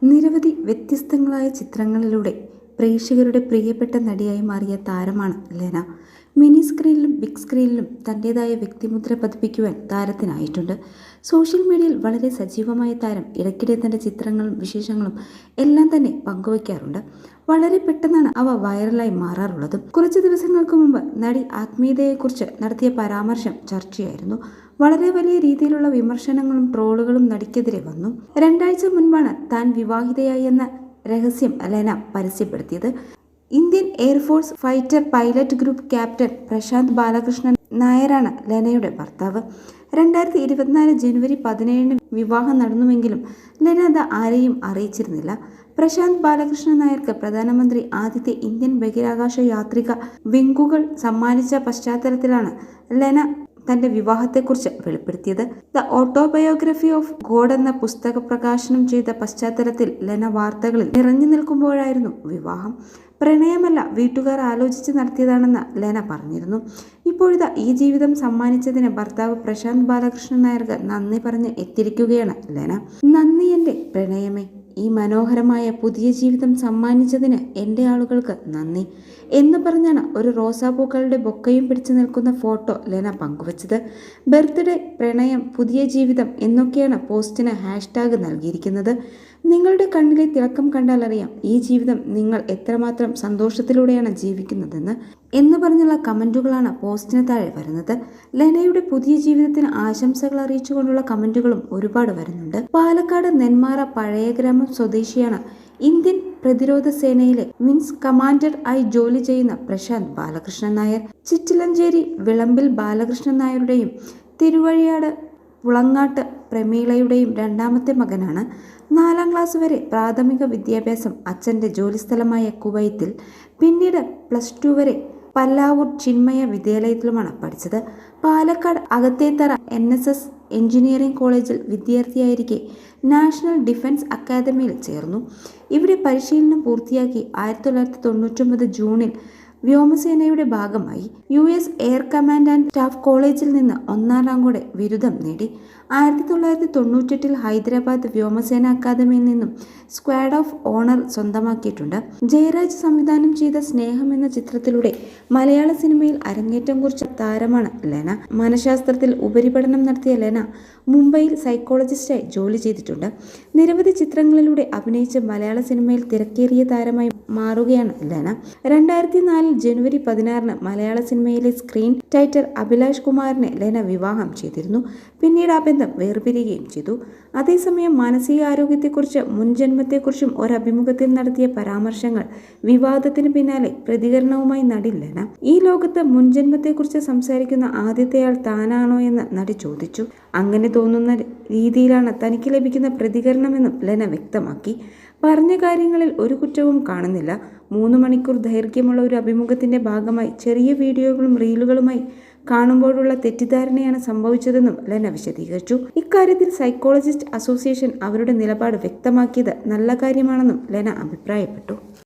നിരവധി വ്യത്യസ്തങ്ങളായ ചിത്രങ്ങളിലൂടെ പ്രേക്ഷകരുടെ പ്രിയപ്പെട്ട നടിയായി മാറിയ താരമാണ് ലെന. മിനി സ്ക്രീനിലും ബിഗ് സ്ക്രീനിലും തൻ്റേതായ വ്യക്തിമുദ്ര പതിപ്പിക്കുവാൻ താരത്തിനായിട്ടുണ്ട്. സോഷ്യൽ മീഡിയയിൽ വളരെ സജീവമായ താരം ഇടയ്ക്കിടെ തൻ്റെ ചിത്രങ്ങളും വിശേഷങ്ങളും എല്ലാം തന്നെ പങ്കുവയ്ക്കാറുണ്ട്. വളരെ പെട്ടെന്നാണ് അവ വൈറലായി മാറാറുള്ളതും. കുറച്ച് ദിവസങ്ങൾക്ക് മുമ്പ് നടി ആത്മീയതയെക്കുറിച്ച് നടത്തിയ പരാമർശം ചർച്ചയായിരുന്നു. വളരെ വലിയ രീതിയിലുള്ള വിമർശനങ്ങളും ട്രോളുകളും നടിക്കെതിരെ വന്നു. 2 ആഴ്ച മുൻപാണ് താൻ വിവാഹിതയായി എന്ന രഹസ്യം ലെന പരസ്യപ്പെടുത്തിയത്. Indian air force fighter pilot group captain Prashanth Balakrishnan നായരാണ് ലെനയുടെ ഭർത്താവ്. 2024 ജനുവരി 17 വിവാഹം നടന്നുവെങ്കിലും ലെന അത് ആരെയും അറിയിച്ചിരുന്നില്ല. പ്രശാന്ത് ബാലകൃഷ്ണൻ നായർക്ക് പ്രധാനമന്ത്രി ആദ്യത്തെ ഇന്ത്യൻ ബഹിരാകാശ യാത്രിക വിങ്കുകൾ സമ്മാനിച്ച പശ്ചാത്തലത്തിലാണ് ലെന തന്റെ വിവാഹത്തെക്കുറിച്ച് വെളിപ്പെടുത്തിയത്. ദ ഓട്ടോബയോഗ്രഫി ഓഫ് ഗോഡ് എന്ന പുസ്തക പ്രകാശനം ചെയ്ത പശ്ചാത്തലത്തിൽ ലെന വാർത്തകളിൽ നിറഞ്ഞു നിൽക്കുമ്പോഴായിരുന്നു വിവാഹം. പ്രണയമല്ല, വീട്ടുകാർ ആലോചിച്ച് നടത്തിയതാണെന്ന് ലെന പറഞ്ഞിരുന്നു. ഇപ്പോഴിതാ ഈ ജീവിതം സമ്മാനിച്ചതിന് ഭർത്താവ് പ്രശാന്ത് ബാലകൃഷ്ണൻ നായർക്ക് നന്ദി പറഞ്ഞ് എത്തിയിരിക്കുകയാണ് ലെന. നന്ദി എൻ്റെ പ്രണയമേ, ഈ മനോഹരമായ പുതിയ ജീവിതം സമ്മാനിച്ചതിന് എൻ്റെ ആളുകൾക്ക് നന്ദി എന്ന് പറഞ്ഞാണ് ഒരു റോസാപ്പൂക്കളുടെ ബൊക്കയും പിടിച്ചു നിൽക്കുന്ന ഫോട്ടോ ലെന പങ്കുവച്ചത്. ബർത്ത്ഡേ, പ്രണയം, പുതിയ ജീവിതം എന്നൊക്കെയാണ് പോസ്റ്റിന് ഹാഷ്ടാഗ് നൽകിയിരിക്കുന്നത്. നിങ്ങളുടെ കണ്ണിലെ തിളക്കം കണ്ടാൽ അറിയാം ഈ ജീവിതം നിങ്ങൾ എത്രമാത്രം സന്തോഷത്തിലൂടെയാണ് ജീവിക്കുന്നതെന്ന് എന്ന് പറഞ്ഞുള്ള കമൻറ്റുകളാണ് പോസ്റ്റിന് താഴെ വരുന്നത്. ലെനയുടെ പുതിയ ജീവിതത്തിന് ആശംസകൾ അറിയിച്ചുകൊണ്ടുള്ള കമൻറ്റുകളും ഒരുപാട് വരുന്നുണ്ട്. പാലക്കാട് നെന്മാറ പഴയ ഗ്രാമം സ്വദേശിയാണ് ഇന്ത്യൻ പ്രതിരോധ സേനയിലെ വിങ്സ് കമാൻഡർ ആയി ജോലി ചെയ്യുന്ന പ്രശാന്ത് ബാലകൃഷ്ണൻ നായർ. ചിറ്റിലഞ്ചേരി വിളമ്പിൽ ബാലകൃഷ്ണൻ നായരുടെയും തിരുവഴിയാട് പുളങ്ങാട്ട് പ്രമീളയുടെയും 2ാമത്തെ മകനാണ്. 4ാം ക്ലാസ് വരെ പ്രാഥമിക വിദ്യാഭ്യാസം അച്ഛൻ്റെ ജോലിസ്ഥലമായ കുവൈത്തിൽ, പിന്നീട് +2 വരെ പല്ലാവൂർ ചിന്മയ വിദ്യാലയത്തിലുമാണ് പഠിച്ചത്. പാലക്കാട് അകത്തേത്തറ NSS എഞ്ചിനീയറിംഗ് കോളേജിൽ വിദ്യാർത്ഥിയായിരിക്കെ നാഷണൽ ഡിഫൻസ് അക്കാദമിയിൽ ചേർന്നു. ഇവിടെ പരിശീലനം പൂർത്തിയാക്കി 1999 ജൂണിൽ വ്യോമസേനയുടെ ഭാഗമായി US air command and staff കോളേജിൽ നിന്ന് 1ാം റാങ്കോടെ ബിരുദം നേടി. 1998 ഹൈദരാബാദ് വ്യോമസേന അക്കാദമിയിൽ നിന്നും സ്ക്വാഡ് ഓഫ് ഓണർ സ്വന്തമാക്കിയിട്ടുണ്ട്. ജയരാജ് സംവിധാനം ചെയ്ത സ്നേഹം എന്ന ചിത്രത്തിലൂടെ മലയാള സിനിമയിൽ അരങ്ങേറ്റം കുറിച്ച താരമാണ് ലെന. മനഃശാസ്ത്രത്തിൽ ഉപരിപഠനം നടത്തിയ ലെന മുംബൈയിൽ സൈക്കോളജിസ്റ്റായി ജോലി ചെയ്തിട്ടുണ്ട്. നിരവധി ചിത്രങ്ങളിലൂടെ അഭിനയിച്ച് മലയാള സിനിമയിൽ തിരക്കേറിയ താരമായി മാറുകയാണ് ലെന. 2004 ജനുവരി 16 മലയാള സിനിമയിലെ സ്ക്രീൻ ടൈറ്റർ അഭിലാഷ് കുമാറിനെ ലെന വിവാഹം ചെയ്തിരുന്നു. പിന്നീട് ആ ബന്ധം വേർപിരിയുകയും ചെയ്തു. അതേസമയം മാനസികാരോഗ്യത്തെക്കുറിച്ച് മുൻജന്മത്തെക്കുറിച്ചും ഒരഭിമുഖത്തിൽ നടത്തിയ പരാമർശങ്ങൾ വിവാദത്തിന് പിന്നാലെ പ്രതികരണവുമായി നടി ലെന. ഈ ലോകത്ത് മുൻജന്മത്തെക്കുറിച്ച് സംസാരിക്കുന്ന ആദ്യത്തെയാൾ താനാണോ എന്ന് നടി ചോദിച്ചു. അങ്ങനെ തോന്നുന്ന രീതിയിലാണ് തനിക്ക് ലഭിക്കുന്ന പ്രതികരണമെന്നും ലെന വ്യക്തമാക്കി. പറഞ്ഞ കാര്യങ്ങളിൽ ഒരു കുറ്റവും കാണുന്നില്ല. 3 മണിക്കൂർ ദൈർഘ്യമുള്ള ഒരു അഭിമുഖത്തിന്റെ ഭാഗമായി ചെറിയ വീഡിയോകളും റീലുകളുമായി കാണുമ്പോഴുള്ള തെറ്റിദ്ധാരണയാണ് സംഭവിച്ചതെന്നും ലെന വിശദീകരിച്ചു. ഇക്കാര്യത്തിൽ സൈക്കോളജിസ്റ്റ് അസോസിയേഷൻ അവരുടെ നിലപാട് വ്യക്തമാക്കിയത് നല്ല കാര്യമാണെന്നും ലെന അഭിപ്രായപ്പെട്ടു.